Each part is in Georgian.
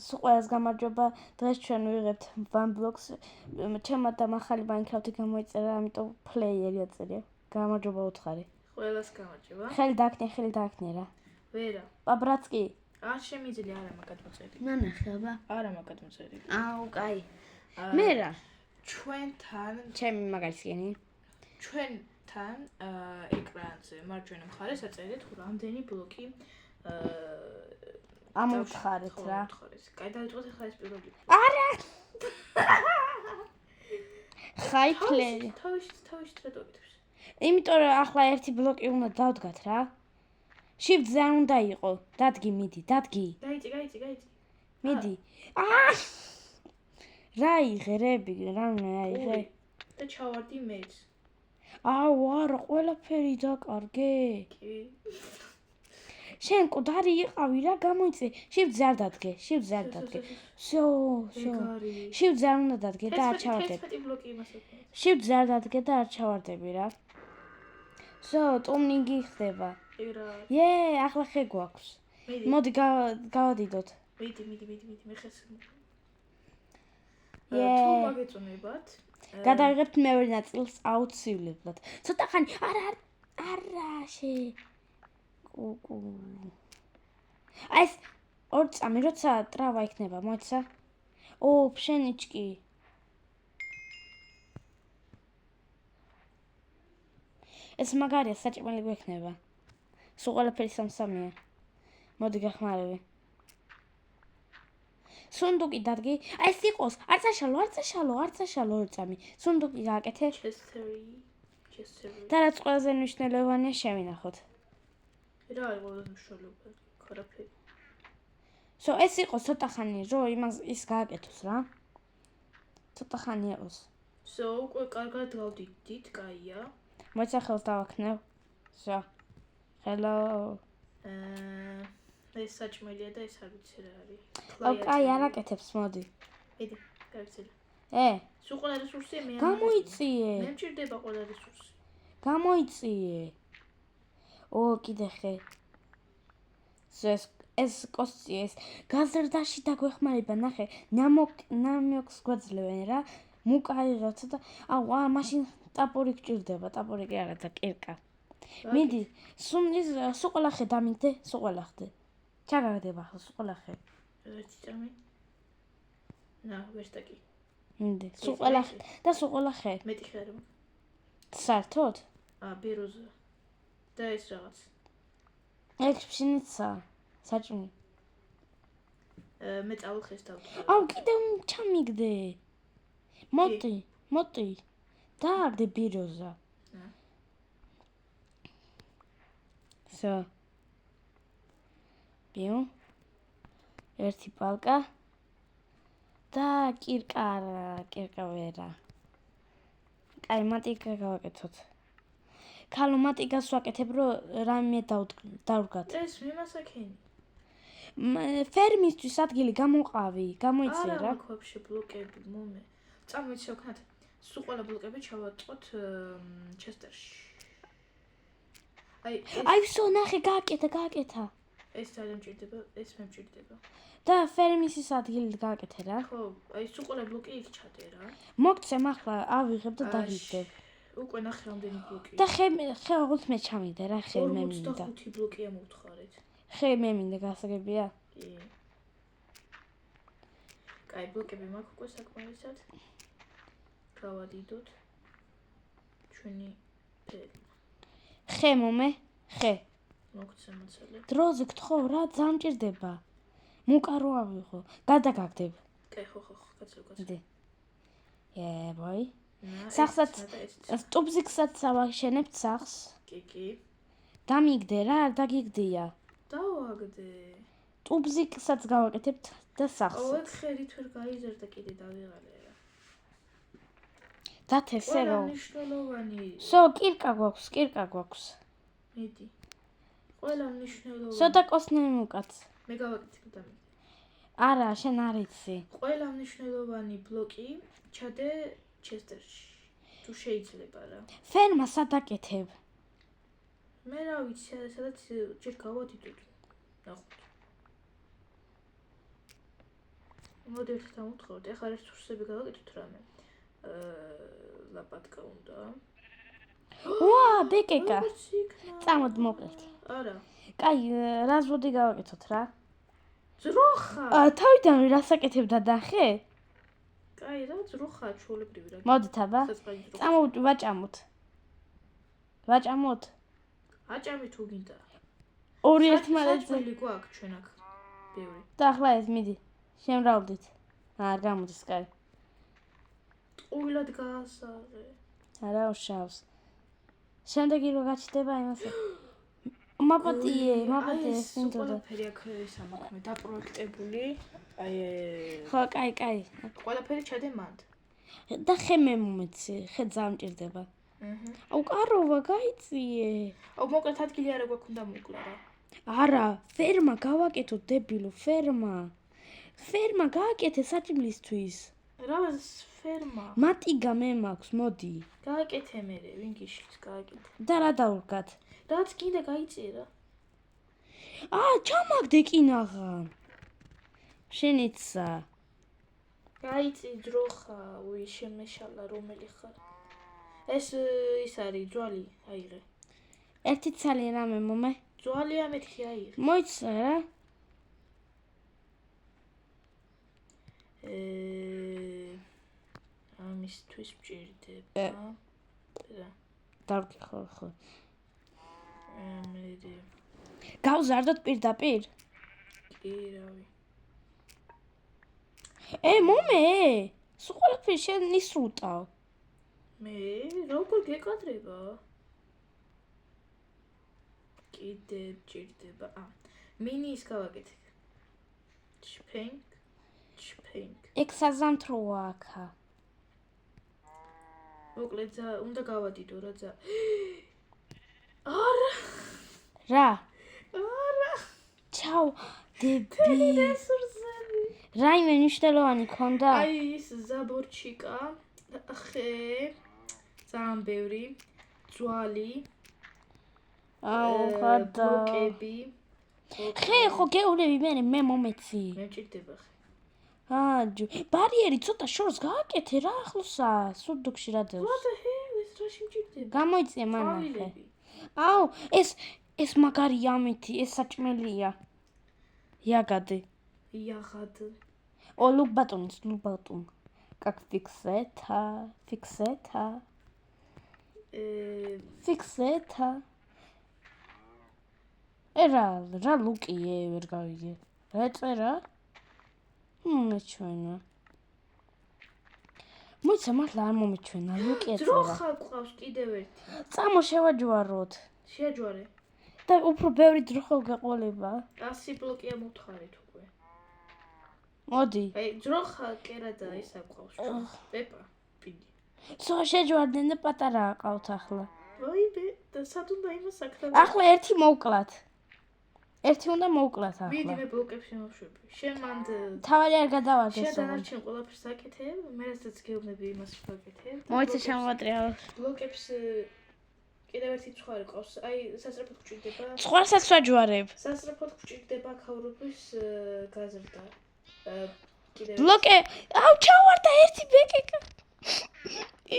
სულ გამარჯობა. დღეს ჩვენ ვიღებთ One Blocks. ჩემმა და მახალი Minecraft-ი გამოიწერა, ამიტომ playeri აწერია. გამარჯობა უთხარი. ყველას გამარჯობა. ხელი დააქნე რა. ვერა. პაბრაცკი. არ შემიძლია არა მაგად მოწერილი. ნანახება. არა მაგად მოწერილი. აუ, კაი. მე რა. ჩვენთან ჩემი მაგალითი. ჩვენთან ეკრანზე მარჯვენა მხარეს აწერეთ რამდენი ბლოკი ამოვთხარეთ რა. კაი, დავიწყოთ ახლა ეს პირველი. არა! ხაი პლეი. თავის რატო გითხებს? იმიტომ რომ ახლა ერთი ბლოკი უნდა დავდგათ რა. Shift-ზე არ უნდა იყო. დადგი, მიდი, დადგი. გაიწი. მიდი. რა იღერები, რა აიღე? და ჩავარდი მეც. აუ, არა, ყველაფერი დაკარგე. კი. შენ კუდარი იყავი რა, გამოიწე. Shift-ზე არ დადგე. всё. Shift-ზე არ უნდა დადგე და არ ჩავარდები. 11 ბლოკი იმას აქვს. Shift-ზე არ დადგე და არ ჩავარდები რა. всё, ტურნირი ხდება. ახლა ხე გვაქვს. მოდი გავადიდოთ. მიდი, მე ხეს. თუ მაგეწონებათ, გადავიღებთ მეორე ნაწილს აუცილებლად. ცოტა ხანი, არა, შე. კუკუ. ეს ორ წამი როცა ტრავა იქნება, მოიცა? ფშენიჩკი. ეს მაგარია, საჭმელი გვექნება. სულ ყველაფერი სამსამია. მოდი გახმარები. სუნდუკი დადგი. ეს იყოს, არ წაშალო ორ წამი. სუნდუკი გააკეთე. ჩესტერი. და რაც ყველაზე მნიშვნელოვანია შევინახოთ. რა არის ყველაზე მნიშვნელოვანი? ქარაფერი. ეს იყოს ცოტა ხანი, რომ ის გააკეთოს რა. ცოტა ხანი იყოს. უკვე კარგად გავდიდით, კაია. მოიცა ხელს დავაქნევ. Hello. ეს საჭმელია და ეს არ ვიცი რა არის. კაი, არ აკეთებს, მოდი. მიდი, გავიცილე. სულ ყველა რესურსია მე. გამოიწიე. მე მჭირდება ყველა რესურსი. გამოიწიე. კიდე ხე. ეს კოსტი ეს გაზრდაში დაგვეხმარება, ნახე. ნამიოქს გვაძლევენ რა. მუკაიღებთ და მაშინ ტაპორი გჭირდება, ტაპორი კი არა და კირკა. მიდი, სულ ყველა ხე დამიდე, სულ ყველა ხე. ჩაგაგდება ახლა სულ ყველა ხე. ერთი წამი. ვერტაკი. მიდი, სულ ყველა ხე და სულ ყველა ხე. მეტი ხე არა. საერთოდ? ბიროზა. და ეს რაღაც. ეს ფშინიცა, საჭმელი. მე წავხეს დავდგა. კიდე ჩამიგდე. მოდი. დააგდე ბიროზა. всё. ბიუ. ერთი პალკა. და კირკა ვერა. კაი, მატიკა გავაკეთოთ. ქალო მატიკას ვაკეთებ, რომ რამე დავდგათ. ეს მე მასაკენი. ფერმისთვის ადგილი გამოყავი, გამოიწია რა. არა, ვაფშე ბლოკები, მომე. წამოიცი ვქნათ. სულ ყველა ბლოკები ჩავატყოთ ჩესტერში. всё, ნახე, გააკეთა. ეს არ მჭირდება, ეს მე მჭირდება. და ფერმისის ადგილი გააკეთე რა. ხო, სულ ყველა ბლოკი იქ ჩადე რა. მოგცემ ახლა, ავიღებ და დაგიგდებ. უკვე ნახე რამდენი ბლოკი. და ხე აღუთ მე ჩამიდე რა, ხე მე მინდა. 45 ბლოკია მოვთხარეთ. ხე მე მინდა გასაგებია? კი. კაი, ბლოკები მაქვს უკვე საკმარისად. გავადიდოთ. ჩვენი ფერი. ხე მომე, ხე. მოგცემ მოცალე. დროზე გთხოვ რა, ძამჭირდება. მუკარო ავიღო. გადაგაგდებ. კაი, ხო, კაცო. ბოი. სახსაც სტუბზიკსაც ავაშენებთ სახს. კი. დამიგდე რა, არ დაგიგდია. დავაგდე. სტუბზიკსაც გავაკეთებთ და სახს. ეგ ხერით ვერ გაიზარდა კიდე დავიღალე რა. დათესე რომ. მნიშვნელოვანი. კირკა გვაქვს. მიდი. ყველა მნიშვნელოვანი. სოდა კოსნემი მუკაც. მე გავაკეთებ დამიგდე. არა, შენ არ იცი. ყველა მნიშვნელოვანი ბლოკი ჩადე ჩესტერში. თუ შეიძლება რა. ფერმა სადაკეთებ. მე რა ვიცი, სადაც ჯერ გავადიდოთ. ნახოთ. მოდი ერთად ამოვთხოვოთ. ეხლა რესურსები გავაკეთოთ რამე. ლაპატკა უნდა. ვა, ბეკეკა. როგორც იქნა. წამოდ მოკლედ. არა. კაი, რას ვოდი გავაკეთოთ რა? ძროხა. თავიდან რასაკეთებდა დახე? კაი, რა ძროხა ჩვეულებრივი რა. მოდით აბა. საწყალი ძროხა. ვაჭამოთ. ვაჭამოთ. აჭამი თუ გინდა. ორი ერთმანეთზე. საჭმელი გვაქვს ჩვენ აქ. ბევრი. და ახლა ეს მიდი. შემრავლდით. არ გამოდის კაი. ყვილად გაასაღე. არა უშავს. შემდეგი რო გაჩნდება იმასე. მაპატიე ეს მინდოდა. ყველაფერი აქ სამაქმე დაპროექტებული. აი ხო, კაი. ყველაფერი ჩადე მანდ. და ხე მე მომეცი, ხე დამჭირდება. აუ კაროვა გაიწიე. აუ მოკლედ ადგილი არა გვაქვს უნდა მოკლა რა. არა, ფერმა გავაკეთო დებილო, ფერმა. ფერმა გააკეთე საჭმლისთვის. რა ფერმა? მატიგა მე მაქვს, მოდი. გააკეთე მე, ვინ გიშლის გააკეთე. და რა დავუკათ? რაც კიდე გაიწიე რა. ჩამაგდე კინაღა. შენიცა. გაიწი ძროხა, უი შემეშალა რომელი ხარ. ეს ის არის ძვალი, აიღე. ერთი ცალი რამე მომე. ძვალია მეთქი აიღე. მოიცა რა. ამისთვის მჭირდება. რა. დავკითხო ხო. მე გავზარდოთ პირდაპირ? კი, რავი. მომე! სულ ყველაფერი შენ ისრუტავ. მე როგორ გეკადრება? კიდე მჭირდება. მინის გავაკეთე. ჩფენკ. ეგ საზამთროა აქა. მოკლედ უნდა გავადიდო რა ძა. არა. რა? არა. ჩაო, დები. რესურსები. რაიმე მნიშვნელოვანი ქონდა? აი ის ზაბორჩიკა, ხე, ძალიან ბევრი, ძვალი, ხადა. ბლოკები. ხე ხო გეულები მე მომეცი. მე მჭირდება ხე. ბარიერი ცოტა შორს გააკეთე რა ახლოსა, სუდუქში რა დევს. What the hell? ეს რაში მჭირდება? გამოიწე მანახე. აუ, ეს მაგარი ამითი, ეს საჭმელია. იაგადი. Look button. Как фиксета. რა ლუკიე ვერ გავიგე. რა წერა? მეჩვენა. მოიცა მართლა არ მომეჩვენა, ლუკი ეწერა. ძროხა ყავს კიდევ ერთი. წამო შევაჯვაროთ. შეაჯვარე. და უფრო ბევრი ძროხა გაყოლება. 100 ბლოკია მოვთხარით უკვე. მოდი. აი ძროხა კერადა ის აყავს. პეპა, პიგი. შეჯვარდნენ და პატარა აყავთ ახლა. ვაიბე, და სად უნდა იმას აქ. ახლა ერთი მოვკლათ. ერთი უნდა მოვკლათ ახლა. მიდი მე ბლოკებში მოვშვები. შენ მანდ თავი არ გადავაგე შენ სულ. დანარჩენ ყველაფერს აკეთებ, მე რასაც გეუბნები იმას ვაკეთებ. მოიცა შემოვატრიალ. ბლოკებს კიდევ ერთი ცხვარი ყავს. აი სასწრაფოდ გვჭირდება. ცხვარსაც ვაჯვარებ. სასწრაფოდ გვჭირდება ქაურობის გაზრდა. კიდევ ბლოკე, აუ ჩავარდა ერთი ბეკეკა.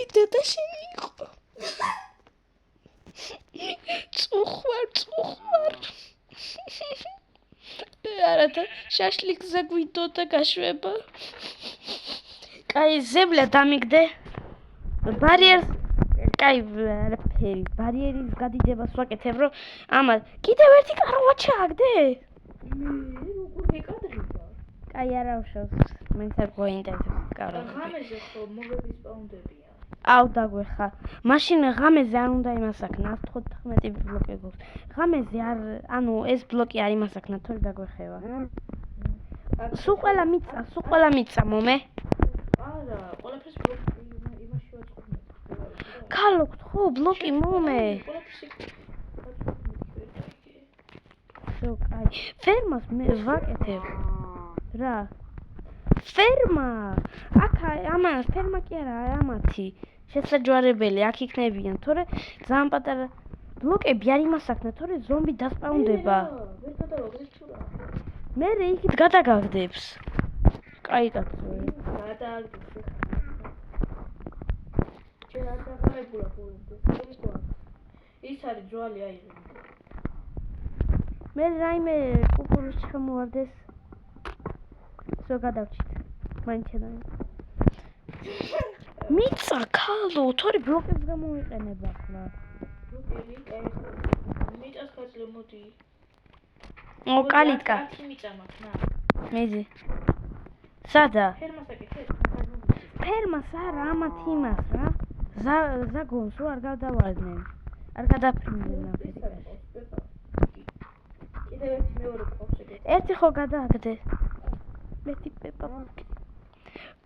იდა და შენი იყო. წუხვარ. არადა შაშლიკზე გვიდოდა გაშვება. კაი ზებლა დამიგდე. ბარიერს კაი არაფერი. ბარიერის გადიდებას ვაკეთებ რომ ამას კიდევ ერთი კაროვა ჩააგდე. როგორ გეკადრება? კაი არა უშავს. მეც არ გვაინტერესებს კაროვა. ღამეზე ხო მოგების პაუნდებია. აუ დაგვეხა. მაშინ ღამეზე არ უნდა იმასაკნა 114 ბლოკი გვაქვს. ღამეზე არ, ეს ბლოკი არ იმასაკნა, თორე დაგვეხება. სულ ყველა მიწა მომე. არა, ყველაფერს ბლოკი იმაში ვაწყობთ. ქალოქთ ხო ბლოკი მომე. კაი. ფერმას მე ვაკეთებ. რა? ფერმა. ამას ფერმა კი არა, ამათი. შესაჯვარებელი აქ იქნებიან, თორე ძალიან პატარა ბლოკები არ იმასაკნა, თორე ზომბი დასპაუნდება. მე იქით გადაგაგდებს. კაი კაცო. გადააგდო. ჩვენ არ დაღალებულა ბოლომდე. თქვა. ის არის ძვალი აიღე. მე რაიმე კუკურის ჩამოვარდეს. სო გადავჭით. მაინჩენა. მიცა ქალო, თორი ბლოკებს გამოვიყენებ ახლა. ბლოკები კაი. მიწას ხაზლე მოდი. ო, კალიტკა. მიწა მაქვს, ნა. მეძი. სადა? ფერმას აკეთე. ფერმას არა, ამათ იმას რა. ზაგონს რო არ გადავარდნენ. არ გადაფრინდნენ აფრიკაში. კიდევ ერთი მეორე ყავს ეგეთ. ერთი ხო გადააგდე. მეტი პეპა.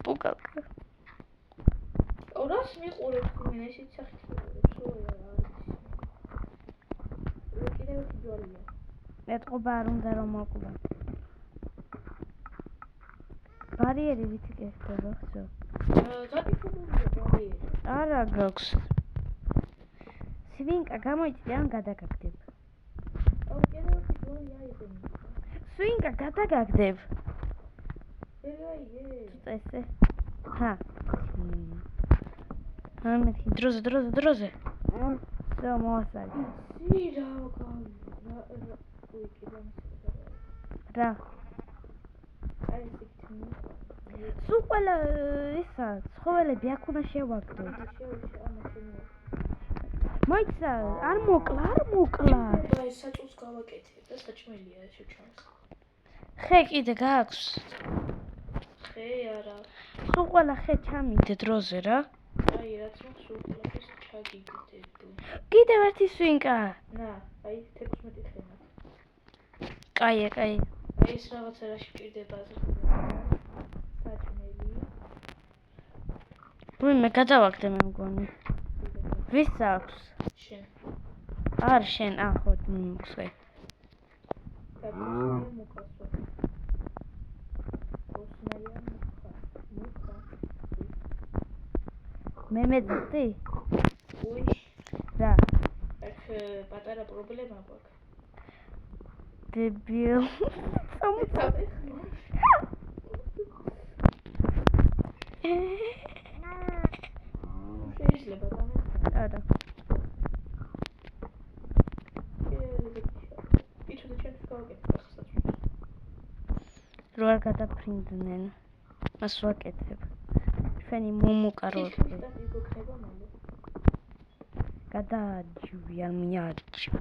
პუკალკა. ორას მიყურებს იმენ ესეც სახით მიყურებს. კიდევ ერთი ჯვარია. ეტყობა არ უნდა რომ მოკვდა. ბარიერი ვიცი გეხდება ხო? გაკეთებულია ბარიერი. არა გაქვს. სვინკა გამოიწვია ან გადაგაგდებ. აუ კიდევ ერთი ჯვარი აიღე. სვინკა გადაგაგდებ. აიღე. წესე. ჰა. ამეთი დროზე. და მოასწარი. სირა რა. აი სიქთმი. სულ ყველა ისა ცხოველები აქ უნდა შევაგდოთ. მოიცა, არ მოკლა. აი საჭულს გავაკეთე და საჭმელია შეჩვენს. ხე კიდე გაქვს? ხე არა. სულ ყველა ხე ჩამიდე დროზე რა. აი რაც მაქვს სულ ყველა ხეს ჩაგიგდებ. კიდევ ერთი სვინკა. ნა, აი 16 ხე მაქვს. კაია. აი ეს რაღაცა რა შეჭირდება საჭმელი. მე გადავაგდე მე მგონი. ვის აქვს? შენ. არ შენ, ახო მიხე. კაცო მოკასო. ოსნაია მუხა. მე მეძდი? უი. რა. აქ პატარა პრობლემა გვაქვს. დებილ. სამწავე. შეიძლება დამეცი. არა. იცოდე ჩვენ გავაკეთე ხსაჭმელს. რო არ გადაფრინდნენ. მას ვაკეთებ. ჩვენი მუმუკა რო გიქნება მალე. გადააჯვი არ მიაჯვი.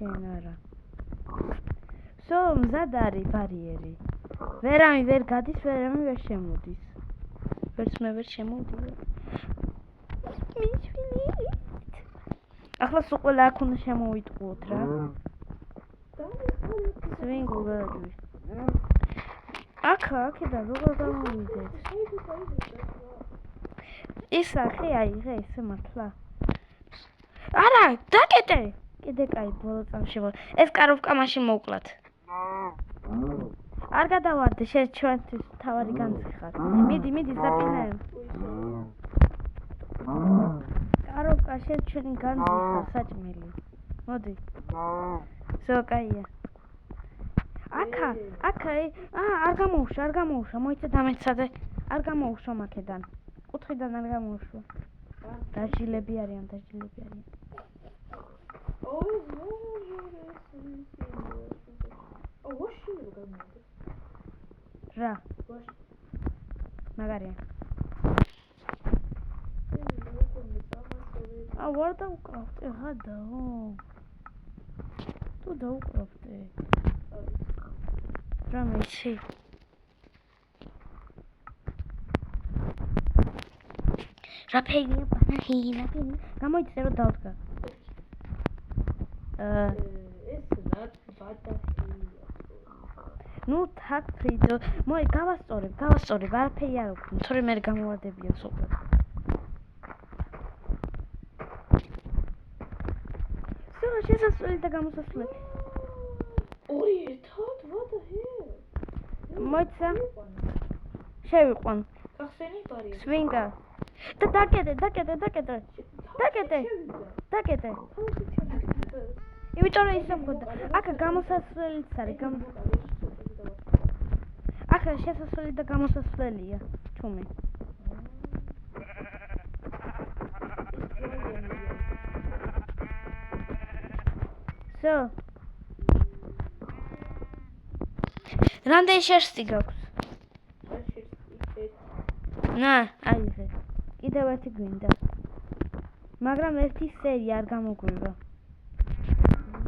შენ არა. სო მზად არის ბარიერი. ვერავინ ვერ გადის, ვერავინ ვერ შემოდის. ვერც მე ვერ შემოვიდი. მიშვილი. ახლა სულ ყველა აქ უნდა შემოვიტყუოთ რა. სვინგო გააჯვი. აქედან როგორ გამოვიდეთ? ისა ხე აიღე ესე მართლა. არა, დაკეტე. კიდე კაი ბოლო წამში. ეს კაროვკა მაშინ მოვკლათ. არ გადავარდე, შენ ჩვენთვის თავარი განცხარ. მიდი ზაპინე. კაროვკა შენ ჩვენი განცხარ საჭმელი. მოდი. სო კაია. აქა, არ გამოუშვა, მოიცა დამეცადე. არ გამოუშვა მაქედან. კუთხიდან არ გამოუშვა. დაჟილები არიან. რა. მაგარია. ვარ დაუკრავდე, ღადაო. თუ დაუკრავდე. რა მეცი. რა ფეია ბანანა. გამოიწე რომ დავდგა. ეს რა ბადახია. ნუ თაკ ფრიდო. მოი გავასწორებ. არაფერი არ ვქნა. თორემ მე გამოვარდებიან სულ. სულ შესასვლელი და გამოსასვლელი. ორი ერთად? What the hell? მოიცა. შევიყვან. გახსენი ბარიერი. სვინგა. და დაკეტე. იმიტომ რომ ისე მქონდა. აქა გამოსასვლელიც არის. აქა შესასვლელი და გამოსასვლელია. ჩუმი. So. რამდენი შერსტი გაქვს? ნა, აი ეს. კიდევ ერთი გვინდა. მაგრამ ერთი სერია არ გამოგვივა.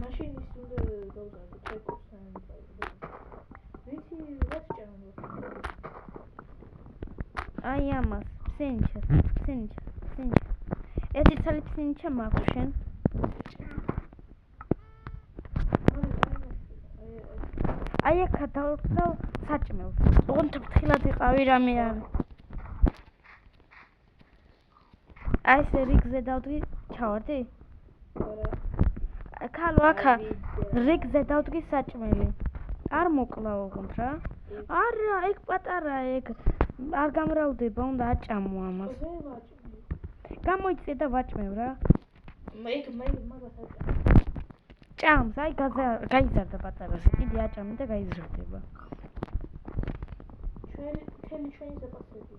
მაშინ ის უნდა გავზარდო ჩეკოსთან. ვიცი, რაც ჭამო. აი ამას, ფსინჩა. ერთი ცალი ფსინჩა მაქვს შენ. აი აქა დავხსოვ საჭმელს. ოღონდ ფრთხილად იყავი რამე არის. აი ეს რიგზე დავდგი, ჩავარდი? ქალო აქა რიგზე დავდგი საჭმელი. არ მოკლა ოღონდ რა. არა, ეგ პატარა ეგ. არ გამრავლდება, უნდა აჭამო ამას. გამოიწე და ვაჭმევ რა. ეგ მაგას აჭამო. ჭამს, აი გაიზარდა პატარაზე. კიდე აჭამე და გაიზრდება. ჩვენი ზეპასები.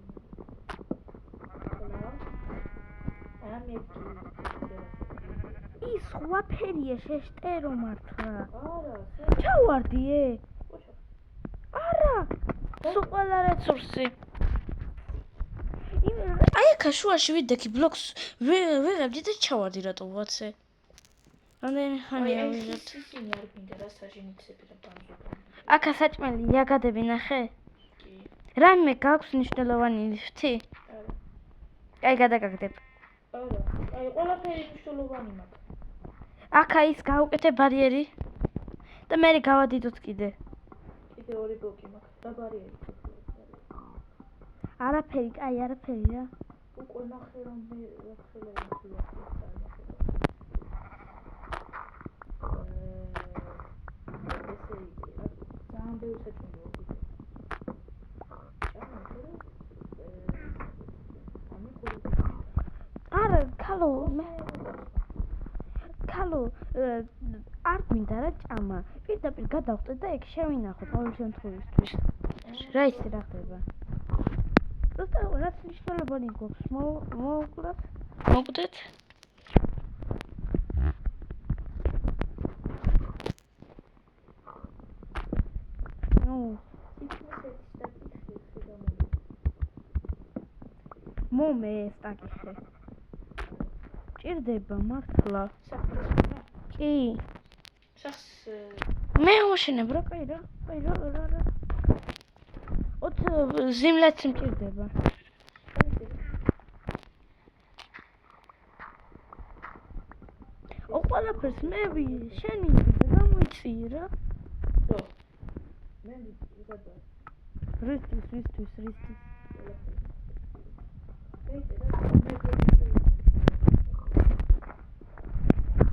ის ხვაფერია შეშტერო მართლა. არა, ჩავარდიე? არა. სულ ყველა რესურსი. აი აქ შუაში ვიდექი ბლოკს ვიღებდი და ჩავარდი რატო ვაცე. რამდენი ხანია ვიღებთ? ისინი არ გინდა რა საჟენიცები და ბანზუკა. აქა საჭმელი იაგადები ნახე? კი. რამე გაქვს მნიშვნელოვანი ლიფტი? არა. აი გადაგაგდებ. არა. აი ყველაფერი მნიშვნელოვანი მაქვს. აქა ის გავუკეთე ბარიერი და მე გავადიდოთ კიდე. კიდე ორი ბლოკი მაქვს და ბარიერი. არაფერი, აი არაფერი რა. უკვე ნახე რომ მე ხელები ძალიან ბევრი საჭმელი ვიყიდე. არა, ქალო არ გვინდა რა ჭამა. პირდაპირ გადავხტეთ და ეგ შევინახოთ ყოველ შემთხვევისთვის. რა ისე რა ხდება? просто რაც მნიშვნელოვანი გვაქვს მოვუკლათ. მომე სტაკიხე. ჭირდება მართლა. კი. მე ვაშენებ რა, კაი რა. 20 ზიმლაც მჭირდება. ყველაფერს მე შენი და გამოიწიე რა. მე ვიღება. რისთვის.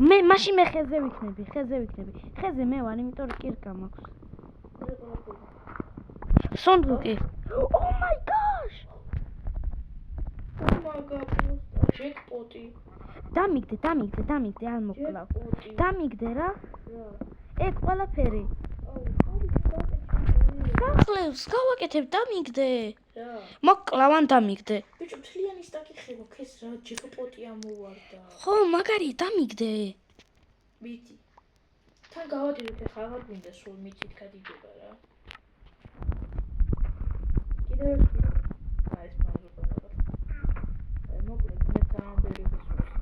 მე მაშინ მე ხეზე ვიქნები. ხეზე მე ვარ, იმიტომ რომ კირკა მაქვს. სონდუკი. Oh my gosh! Oh my god, jackpot-ი. დამიგდე, არ მოკლავ. დამიგდე რა. ეგ ყველაფერი. სახლებს გავაკეთებ, დამიგდე. რა. მოკლავ ან დამიგდე. ბიჭო, მთლიანი სტაკი ხება, ქეს რა ჯეკპოტი ამოვარდა. ხო, მაგარი დამიგდე. ვიცი. თან გავადიდოთ ახლა აღარ გვინდა სულ მიწით გადიდება რა. კიდევ ერთი. აი ეს პანზუკა რაღაც. მოკლედ მე ძალიან ბევრი რესურსი.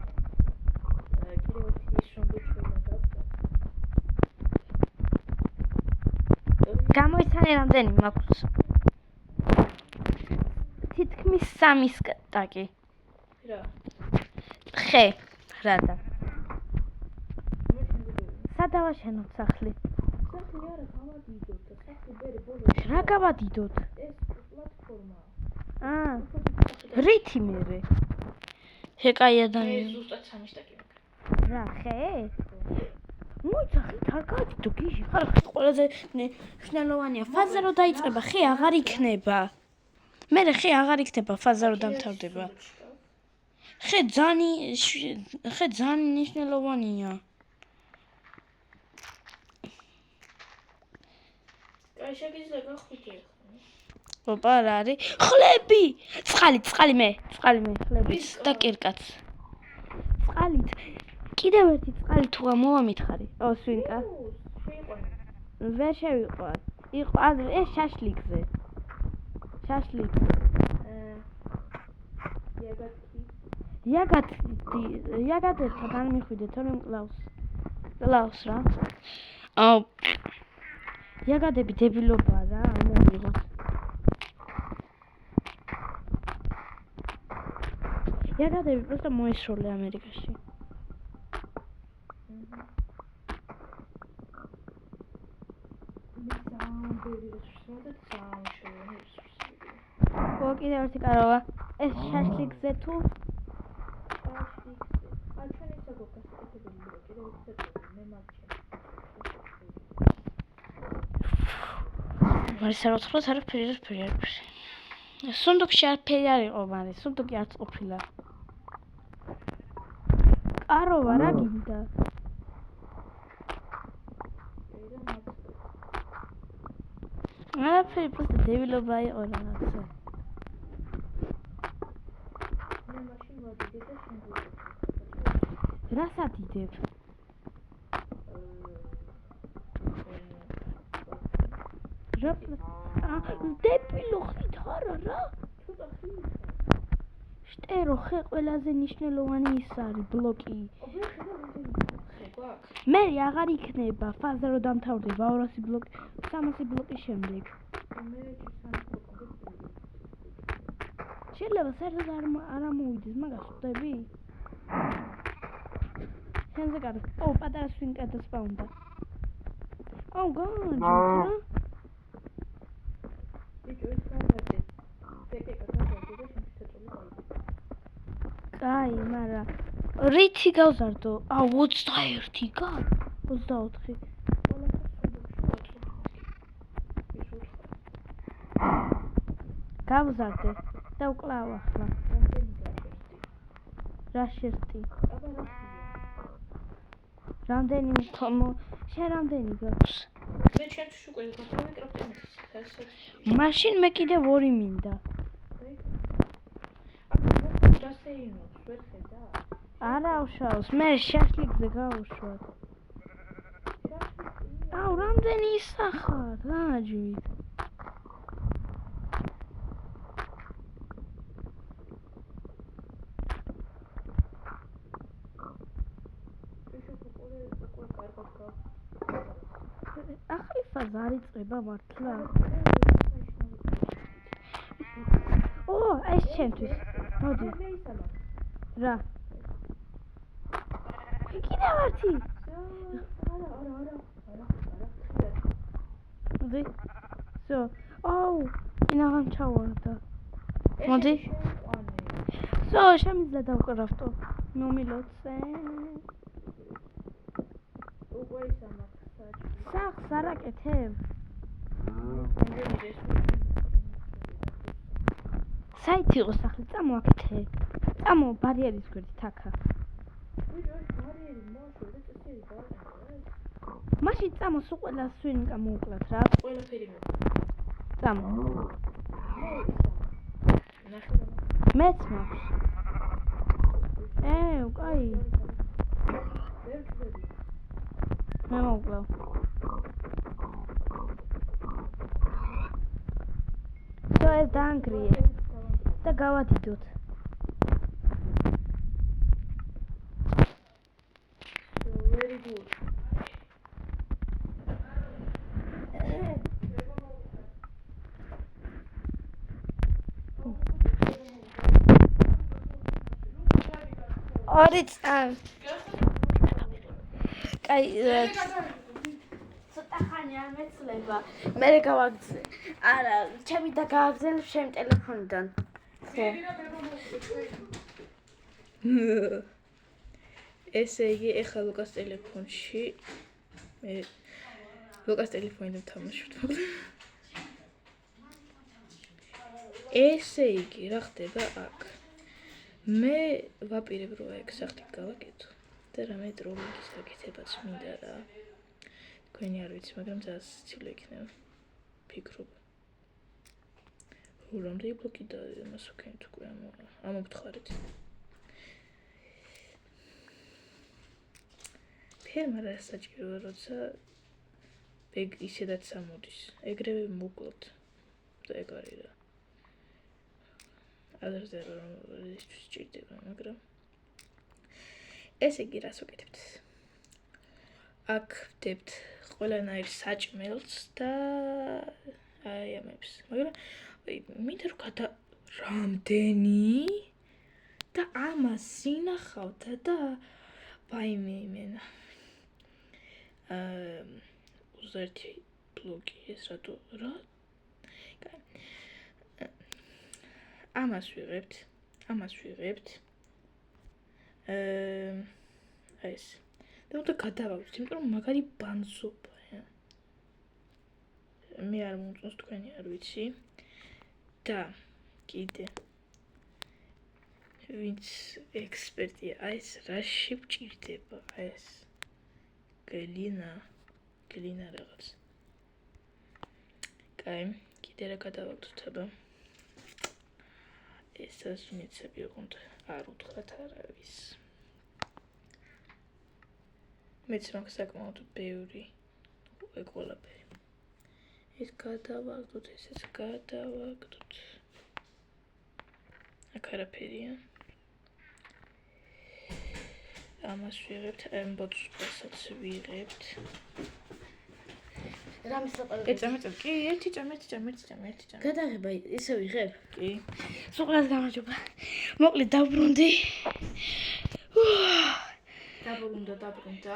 კიდევ ერთი შემოჩვენა დავდა. გამოიცანე რამდენი მაქვს? თითქმის 3 სტაკი. რა? ხე, რადა. სადავაშენოთ სახლი. სახლი არა, გავადიდოთ და სახლი ბერე ბოლოს. რა გავადიდოთ? ეს პლატფორმაა. რითი მერე? ხე კაი ადამიანი. მე ზუსტად 3 სტაკი მაქვს. რა ხე? მოიცახით არ გავადიდო გიჟი. ხარ ყველაზე მნიშვნელოვანია ფაზა რო დაიწყება, ხე აღარ იქნება. მე ხე აღარ იქნება ფაზა რო დამთავრდება. ხე ძალიან მნიშვნელოვანია. აი შეგიძლია გახვიდე ახლა. ოპა რა არის? ხლები! წყალი მე, ხლებით და კირკაც. წყალით. კიდევ ერთი წყალი თუ გამოვამითხარი. ო, სვინკა. შეიყვანე. ვერ შევიყვან. იყო ეს შაშლიკზე. შაშლიკ. იაგათი ერთად არ მიხვიდე, თორემ კლავს რა. აუ. იაგადები დებილობაა რა, მოვიღოთ. იაგადები просто მოისროლე ამერიკაში. ო, კიდევ ერთი კაროვა. ეს შაშლიკზე თუ მარისა როთხროს არაფერი. სუნდუქში არაფერი არ იყო, მაგრამ სუნდუქი არც ყოფილა. კაროვა რა გინდა? არაფერი, просто დებილობა იყო რაღაცა. რას ადიდებ? დებილო ხით არა რა? შტერო ხე ყველაზე ნიშნულოვანი ის არის ბლოკი. მე აღარ იქნება ფაზა რო დამთავრდება 200 ბლოკი 300 ბლოკის შემდეგ. შეიძლება საერთოდ არ ამოვიდეს მაგას ხვდები? შენზე კარგი. ო, პატარა სვინკა დასპაუნდა. აუ, გაანჯეთ რა? კაი, მაგრამ რითი გავზარდო? აუ, 21 გა? 24. გავზარდე და უკვლავ ახლა. რა შერტი? რამდენი შენ რამდენი გაქვს? მე ჩემთვის უკვე გასავიკრაფტე. მაშინ მე კიდე 2 მინდა. არა უშავს, მე შაშლიკზე გავუშვათ. აუ, რამდენი ისახარ, რაჯვით. ახალი ფაზა არ იწყება მართლა. ო, ეს ჩემთვის. მოდი. რა? კიდევ ერთი. მოდი. ზო. აუ, ინაღამ ჩავარდა. მოდი. ზო, შემიძლია დავკრაფტო. მომილოცე. უკვე ისამახ. სახს არ აკეთებ. საით იყო სახლი? წამო აქეთე. წამო ბარიერის გვერდით აქა. მაშინ წამო სულ ყველა სვინკა მოუკლათ რა. ყველაფერი მე. წამო. მეც მაქვს. კაი. მე მოვკლავ. ეს დაანგრიე და გავადიდოთ. Very good. Orits კაი ცოტა ხანი არ მეცლება. მე გავაგზავნე. არა, ჩემი და გააგზავნე ჩემ ტელეფონიდან. ესე იგი, ეხლა ლუკას ტელეფონში მე ლუკას ტელეფონიდან თამაშობ. ესე იგი, რა ხდება აქ? მე ვაპირებ რომ ეგ სახით გავაკეთო და რამე ტროლინგის გაკეთებაც მინდა რა. თქვენი არ ვიცი, მაგრამ ძალიან სიცილე იქნება. ფიქრობ. რამდენი ბლოკი და იმას ვქენთ უკვე ამობთხარით. ფერმა რა საჭიროა, როცა ეგ ისედაც ამოდის. ეგრევე მოკლოთ. და ეგ არის რა. აზრზე რომ ისთვის ჭირდება, მაგრამ ესე იგი რას ვაკეთებთ? აქ ვდებთ ყველანაირ საჭმელს და აი ამებს. მაგრამ მინდა რომ რამდენი და ამას სინახავთ და ვაიმე იმენა. 21 ბლოკი ეს რატო რა? ამას ვიღებთ. ეს. და უნდა გადავაგვით, იმიტომ რომ მაგარი ბანზობაა. მე არ მომწონს თქვენი არ ვიცი. და კიდე ვინც ექსპერტია, ეს რაში ვჭირდება, ეს გლინა რაღაც. კაი, კიდე რა გადავაგდოთ აბა. ესაც მიცები ოღონდ არ უთხრათ არავის. მეც მაქვს საკმაოდ ბევრი ყველაფერი. ეს გადავაგდოთ, ესეც გადავაგდოთ. აქ არაფერია. ამას ვიღებთ, ემბოთსსაც ვიღებთ. რამის საყარო. ეწამეთ, კი, ერთი ჭამე. გადაღება ისე ვიღებ? კი. სულ გამარჯობა. მოკლედ დავბრუნდი. დაბრუნდა.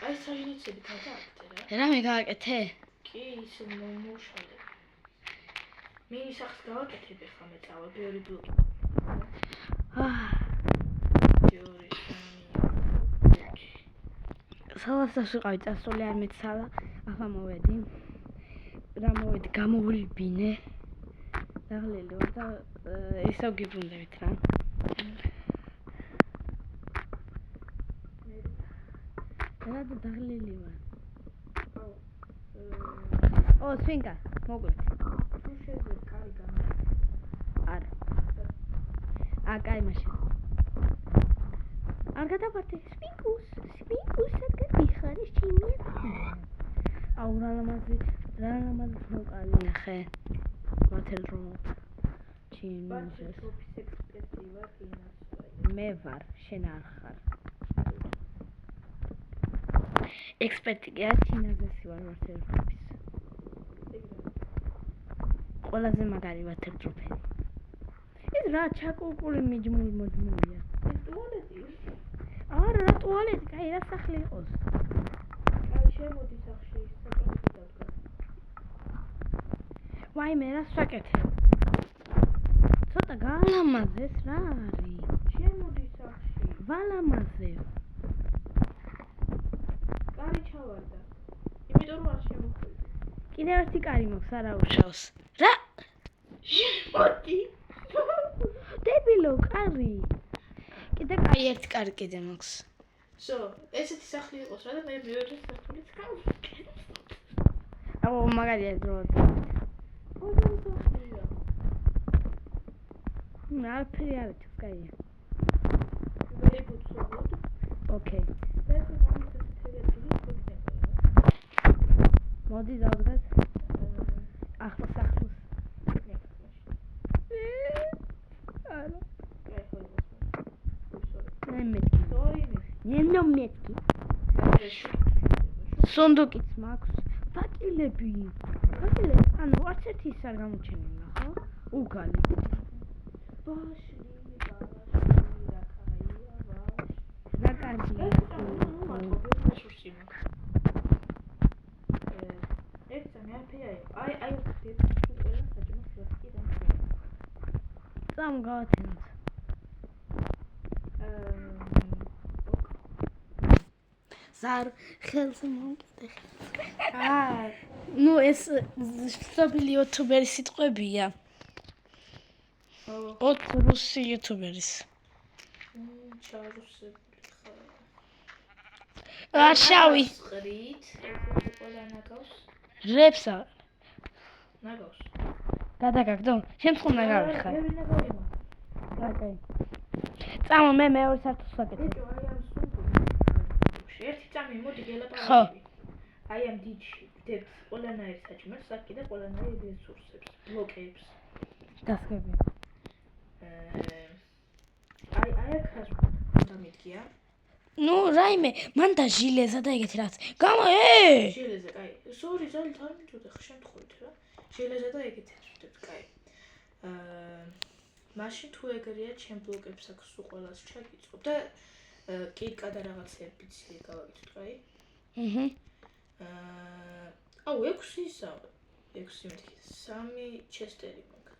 აი საინიცები გადააკეთე რა. რამე გააკეთე? კი, ისე მომუშალე. მინის ახს გავაკეთებ ხა მე წავალ ბევრი ბლოკი. ჯორი სალას ვიყავი წასული არ მეცალა. ახლა მოვედი. რა მოვედი, გამოვლიბინე. დაღლილი ვარ და ისევ გიბრუნდებით რა. რა და დაღლილი ვარ. სვინკა, მოკლედ. თუ შეძლებ კარი გამა. არა. კაი მაშინ. არ გადავარდე სპიკუს სადგენ მიხარის ჩიმია. აუ რა ლამაზი მოკალია ხე. ვათელრო. ჩიმიზეს. ექსპერტი ვარ ინას. მე ვარ, შენ არ ხარ. ექსპერტი კი არ ჩინაზესი ვარ ვათელრობის. ყველაზე მაგარი ვათელრობები. ეს რა ჩაკურკული მოძმულია. ეს ტუალეტი? არა, რა ტუალეტი, კაი, რა სახლი იყოს. კაი, შემოდი სახში, საკეთე დავდგა. ვაიმე, რას ვაკეთებ? ცოტა გალამაზეს რა არის? შემოდი სახში. ვალამაზებ. კარი ჩავარდა. იმიტომ რომ არ შემოხვედი. კიდევ ერთი კარი მაქვს, არა უშავს. რა? შემოდი. დებილო, კარი. კიდე კაი ერთი კარი კიდე მაქვს. ესეთი სახლი იყოს რა და მე მეორე სახლიც გავუკეთე. აუ, მაგარია დრო. ოღონდ სახლია. არაფერი არ აქვს, კაია. Very good, so good. Okay. მოდი დავდგათ. ახლოს. არა. ნემეთკი. სუნდუკიც მაქვს. ფაკილები. ანუ არც ერთი ის არ გამოჩენილა, ხო? უგალი. რა კარგია. Там გავაცინოთ. ზარ ხელს მომკიდე. ნუ ეს სოფელი იუთუბერის სიტყვებია. 20 რუსი იუთუბერის. არ შავი. ყრით, ეხლა ყველა ნაგავს. რებს არ. ნაგავს. გადაგაგდო? შემთხვევით ნაგავიხარ. მე ნაგავი. ოკეი. წამო მე მეორე სართულს ვაკეთებ. ბიჭო, აი ამ სუნდუქში. ერთი წამი მოდი გელაპარაკები. აი ამ დიჯში ვდებთ ყველანაირ საჭმელს, აქ კიდე ყველანაირ რესურსებს, ბლოკებს. დასწრები. აი აქ დამიდგია. ნუ რაიმე, მან და ჟილეზა და ეგეთი რაც. გამა ჟილეზა, კაი. სორი, ზალით არ მიწოდა შემთხვევით რა. ჟილეზა და ეგეთი ვდებთ, კაი. მაშინ თუ ეგრეა, ჩემ ბლოკებს აქ სულ ყველას ჩაგიწყობ და კირკა და რაღაცებიც გავაკეთოთ, კაი? აუ 6 ისა 6 მეთქი 3 ჩესტერი მაქვს.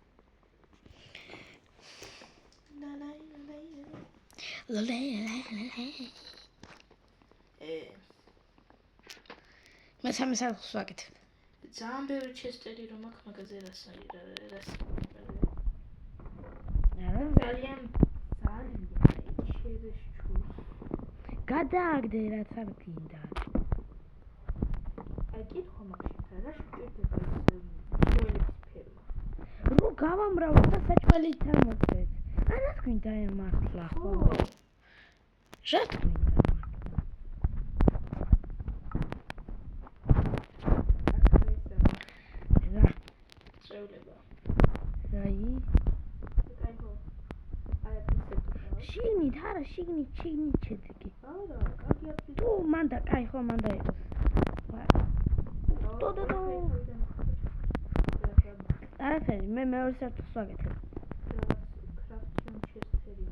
მე სამი სართულს ვაკეთებ. ძალიან ბევრი ჩესტერი რომ აქვს მაგაზე რას ძალიან შედეს ჩურს. გადააგდე რაც არ გინდა. აი კითხვა მაქვს რა შეჭირდება ის ფერმა. რო გავამრავ და საჭმელით ამოწეთ. რას გინდა მართლა ხო? რას გინდა? რა? წეულება. რაი? აი ხო. აი ეს შიგნით არა, შიგნით შედეგი. არა, კარგი აფი. თუ მანდა, კაი ხო მანდა იყოს. დო. არაფერი, მე მეორე სართულს ვაკეთებ. კრაფტიონ ჩესტერი.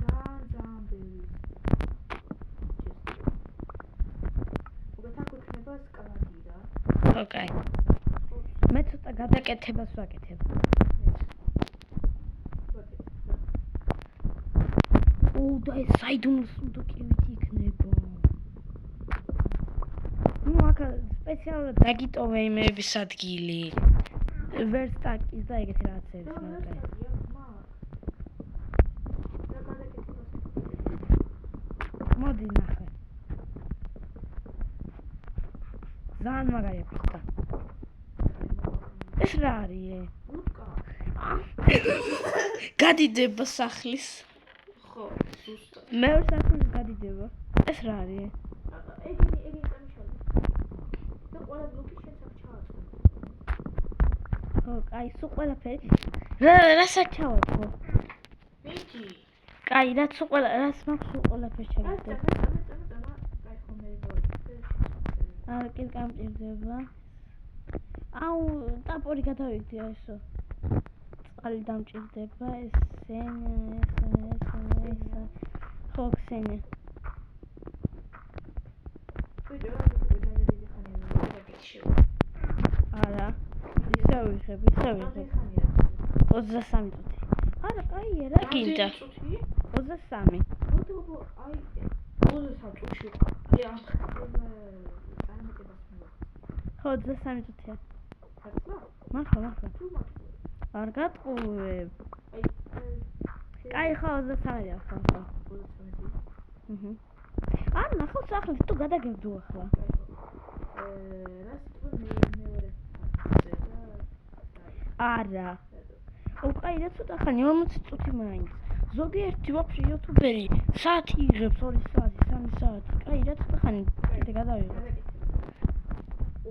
ძალიან ბევრი. უბეთაკ იქნება სკალადი რა. ოკეი. მე ცოტა გადაკეთებას ვაკეთებ. და ეს საიდუმლო სუნდუკივით იქნება. ნუ აქ სპეციალურად დაგიტოვე იმების ადგილი. ვერსტაკის და ეგეთი რაღაცები. მოდი ნახე. ძალიან მაგარია ფიქრა. ეს რა არის? ბუტკა. გადიდება სახლის. ხო, ზუსტად. მეორე სართულს გადიდება. ეს რა არის? ეგენი წამიშალე. და ყველა ბლოკი შენს აქ ჩააწყო. ხო, კაი, სულ ყველაფერი. რასაც ჩავაწყო? მიჭი. კაი, რაც მაქვს სულ ყველაფერი ჩაგდებ. კაი, ხო მე გავიქცე. არა, კი გამჭირდება. აუ, ტაპორი გადავიქცე ესო. წყალი დამჭირდება, ეს ხო, ქსენია. არა, ისე ვიღებ. 23 წუთი. არა, კაია, რა გინდა? 23. მოდო, აი, 23 წუთი. აი, ამ წარმატებას მივა. ხო, 23 წუთია. ხარხლა? მართლა. თუ მართლა. არ გატყუებ. კაი, ხო, 23-ია, ხო. 23. არ ნახო სახლის თუ გადაგებდო ახლა. რა სიტყვა მეორე ფაქტზე და არა. კაი, რა ცოტა ხანი 40 წუთი მაინც. ზოგიერთი ვაფშე იუთუბერი საათი იღებს 2 საათი, 3 საათი. კაი, რა ცოტა ხანი კიდე გადავიღებ.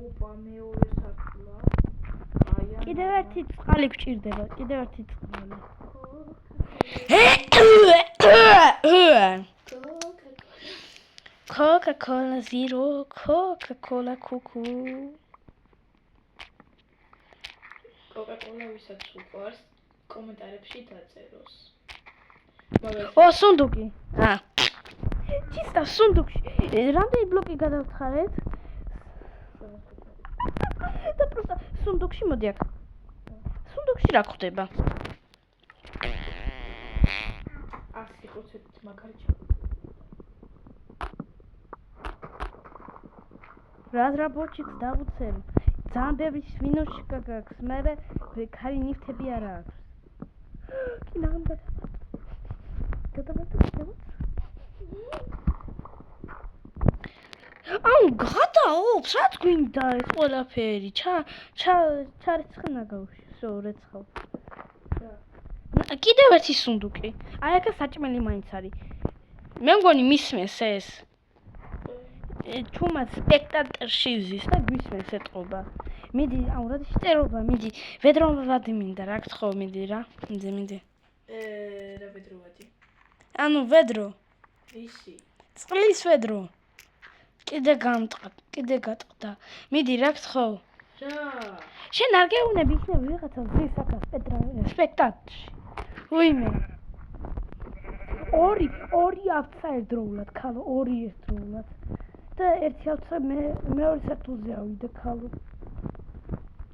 ოპა, მეორე სართულა. კიდევ ერთი წყალი გჭირდება, კიდევ ერთი წყალი. Coca-Cola Zero, Coca-Cola Cuckoo. Coca-Cola ვისაც უყვარს, კომენტარებში დაწეროს. სუნდუკი. ჩისტა სუნდუკში. რამდენი ბლოკი გადავთხარეთ? და პროსტა სუნდუკში მოდი აქ. სუნდუკში რა ხდება? 100% მაგარი разработчик დავუცებ. ძალიან ბევრი მინუსი გაქვს, მერე ქარი ნივთები არ აქვს. კი ნახე გადავატო. აუ გადაობს, რაც გვინდა ეს ყველაფერი. ჩარიცხნა გავშო რეცხავ. კიდევ ერთი სუნდუკი. აი აქ საჭმელი მაინც არის. მე მგონი მისმენს ეს. ჩუმად სპექტატორში ზის და გვისმენს ეტყობა. მიდი, აუ რა შეტერობა, მიდი. ვედროვადი მინდა, რა გთხოვ, მიდი რა. მიდი. რა ვედროვადი? ანუ ვედრო. ისი. წყლის ვედრო. კიდე გატყდა. მიდი, რა გთხოვ. რა? შენ არ გეუბნები იქნებ ვიღაცა ზის აქ სპექტატორში. ვინმე? ორი ავცა ერთდროულად, ქალო, ორი ერთდროულად. და ერთი ავცა მეორე სართულზე ავიდა ქალო.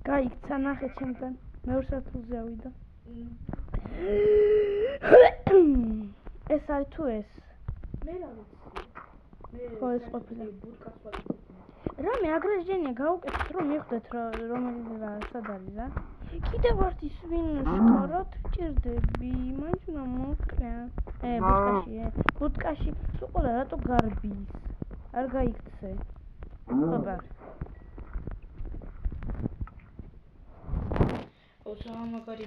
გაიქცა ნახე ჩემთან, მეორე სართულზე ავიდა. ეს არის თუ ეს? მე რა ვიცი. ხო ეს ყოფილა. ბურკას ვაკეთებ. რამე აგრესჟენია გავუკეთეთ რომ მიხვდეთ რომელი რა სად არის რა. კიდევ ვართ ის ვინ შოროთ ჭირდები, მაინც უნდა მოკლე. ბუტკაში თუ ყოლა რატო გარბის? არ გაიქცე. ხობა. ოცა მაგარი.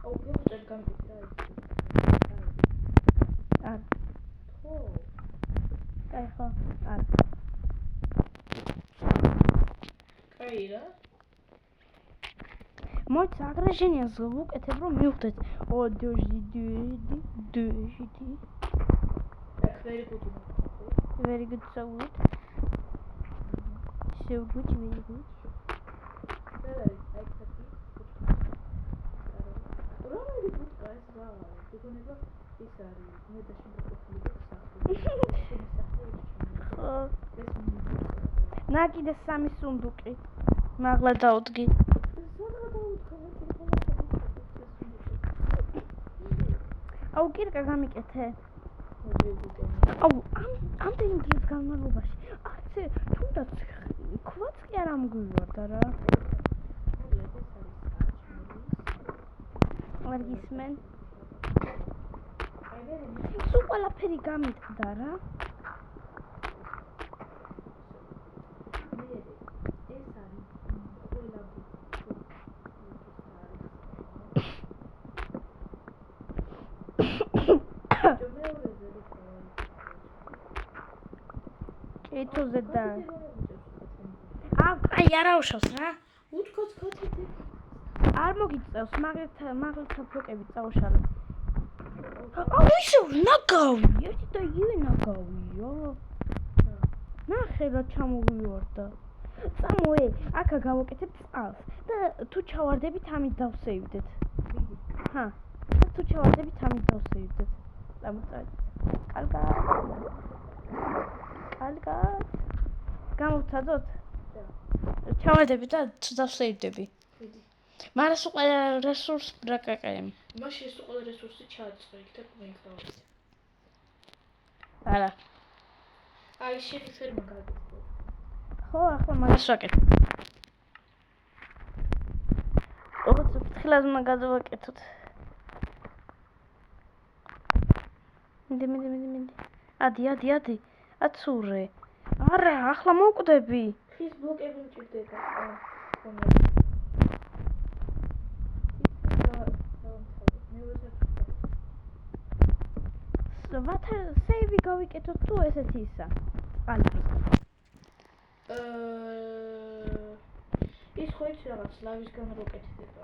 აუ გეუბნები გამიგდა ეს. არ. ხო. კაი ხო. არ. კაი რა? მოიცა აგრესჟენიას ვუკეთებ რომ მივხვდეთ. დოჟი. Very good, so good. So good, very good. Na კიდე სამი სუნდუკი. მაღლა დაუდგი. აუ კირკა გამიკეთე. აუ ამდენი დღის განმავლობაში ახცე თუნდაც ქვაც კი არ ამგვივარდა რა. არ გისმენ? სულ ყველაფერი გამიტყდა რა. კეთოზე და აი არა უშავს რა. უთქოს კეთილი. არ მოგიწევს, მაგალთა ფლოკები წაუშალე. აუ ისე ნაგავი, ერთი და იგივე ნაგავია. ნახე რა ჩამოვივარდა. წამოე, აქა გავაკეთებ წყალს და თუ ჩავარდებით ამით დავსეივდეთ. ჰა, თუ ჩავარდებით ამით დავსეივდეთ. წამოწავეთ. კარგად. გამოვცადოთ? ჩავარდები და დავსეივდები. მაგრამ სულ ყველა რესურს ბრაკაკაემ. მაშინ სულ ყველა რესურსი ჩააწყო იქ და მოიხდავთ. არა. აი შენი ფერმა გააკეთე. ხო, ახლა მაგას ვაკეთებ. როგორც ფრთხილად უნდა გადავაკეთოთ. მიდი. ადი. აცურე. არა, ახლა მოვკვდები. ხის ბლოკები მჭირდება. ვათა სეივი გავიკეთოთ თუ ესეთი ისა. წყალი. ის ხო იცი რაღაც ლავისგან რო კეთდება.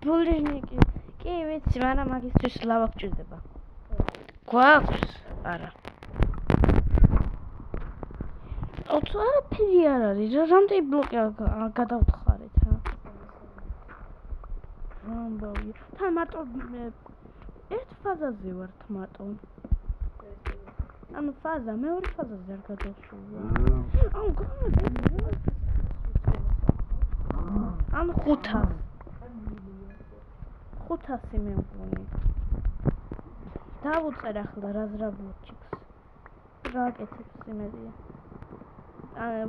ბულინიკი. კი ვიცი, მაგრამ მაგისთვის ლავა გჭირდება. გვაქვს? არა. ოც არაფერი არ არის. რამდენი ბლოკი გადავთხარეთ რა. რამბავი. თან მარტო ერთ ფაზაზე ვართ მარტო. ანუ ფაზა, მეორე ფაზაზე არ გადავშულა. აუ გამოდი. ანუ 500 მე მგონი. დავუწერ ახლა რაზრაბლოჩიქს. რა აკეთებს იმედია.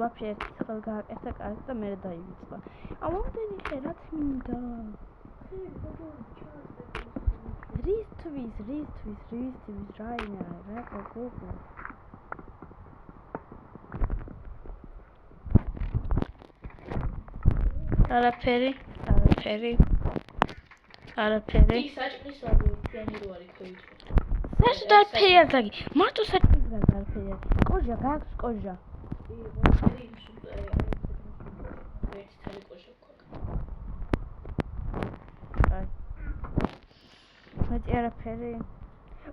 ვაფშე ერთი ხელ გააკეთა კარგ და მე დაივიწყა. აუ ამდენი ხე რაც მინდა. რისთვის რა იმეა რა გოგო არაფერი ის საჭმლის ვარდიანი რო არის ქოითო. საჭმელი არაფერი არ დაგი მარტო საჭმელი არაფერი კოჟა გაქვს კოჟა კი, ვარდიანი ის ერთი თალი კოჟა გვაქვს. მეტი არაფერი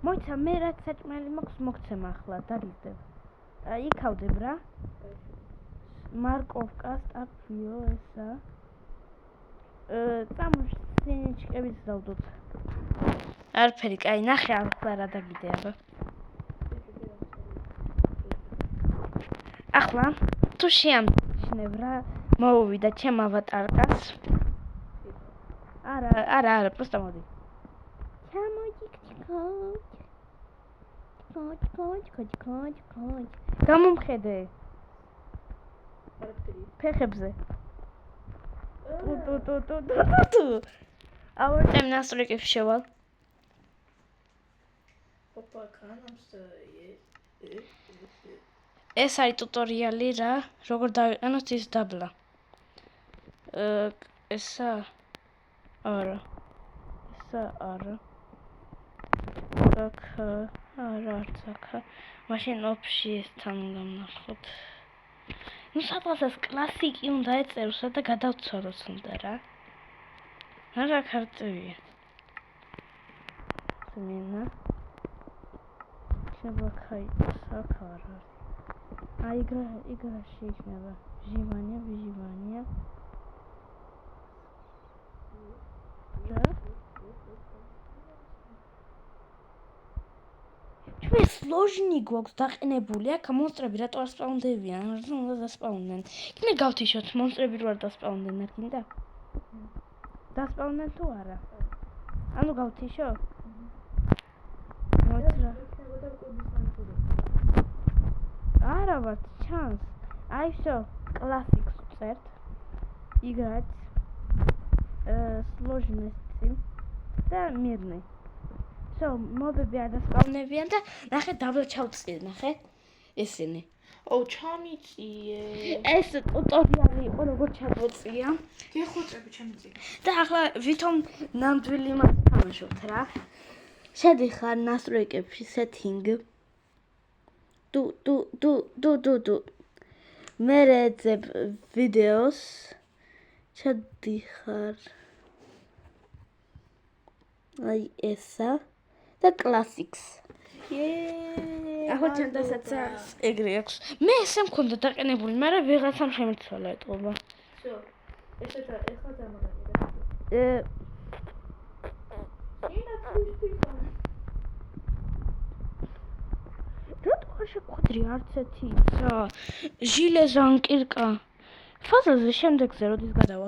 მოიცა მე რაც საჭმელი მაქვს მოგცემ ახლა დაგიზდებ იქავდებ რა მარკოვკა სტაფიო ესა წამოშ სინიჩკებით დავდოთ არაფერი კაი ნახე ახლა რა დაგიდეაბა ახლა თუ შეამჩნევ რა მოვიდა ჩემ ავატარკას არა პროსტა მოდი კოჩ გამომხედე ფეხებზე თუ ავარტემ ნასტრიკებს შევალ Papa kanams ეს არის ტუტორიალი რა როგორ დავიყენოთ ის დაბლა ესა არა არა მაშინ ოფშიესთან უნდა ვნახოთ ну სადღაც კლასიკი უნდა ეწეროსა და გადავცვალოს უნდა რა არა ქარტევია ზმენა შევაქაი საკარა აი იგრა შეიძლება ვიჟივანია რა ჩვენ სლოჟნი გვაქვს დაყენებული აქ მონსტრები რატო არ სპაუნდებიან რა უნდა დასპაუნდნენ კიდე გავთიშოთ მონსტრები რო არ დასპაუნდნენ აქ ინდა დასპაუნდნენ თუ არა ანუ გავთიშო მოიცა არა ვართ ჩანს აი всё კლასიკს წერთ играть сложности და მირნე всё მობები არ დასპავნებიან და ნახე დაბლა ჩავწიე ნახე ესენი ო ჩამიწიე ეს ტუტორიალი იყო როგორ ჩაგვწია გეხოწები ჩამიწიე და ახლა ვითომ ნამდვილი მას თამაშობთ რა შედიხარ ნასტროიკებში setting du მე რეძებ ვიდეოს შედიხარ აი ესა და classics ახლა ჩანდასაც ეგრე აქვს მე ესე მქონდა დაყენებული მაგრამ ვიღაცამ შემიცვალა ეტყობა всё ესეთა ეხლა დამაგაგე რატო შეკვადრი არც ერთი ისა ჟილე ზანკირკა ფაზაზე შემდეგზე როდის გადავა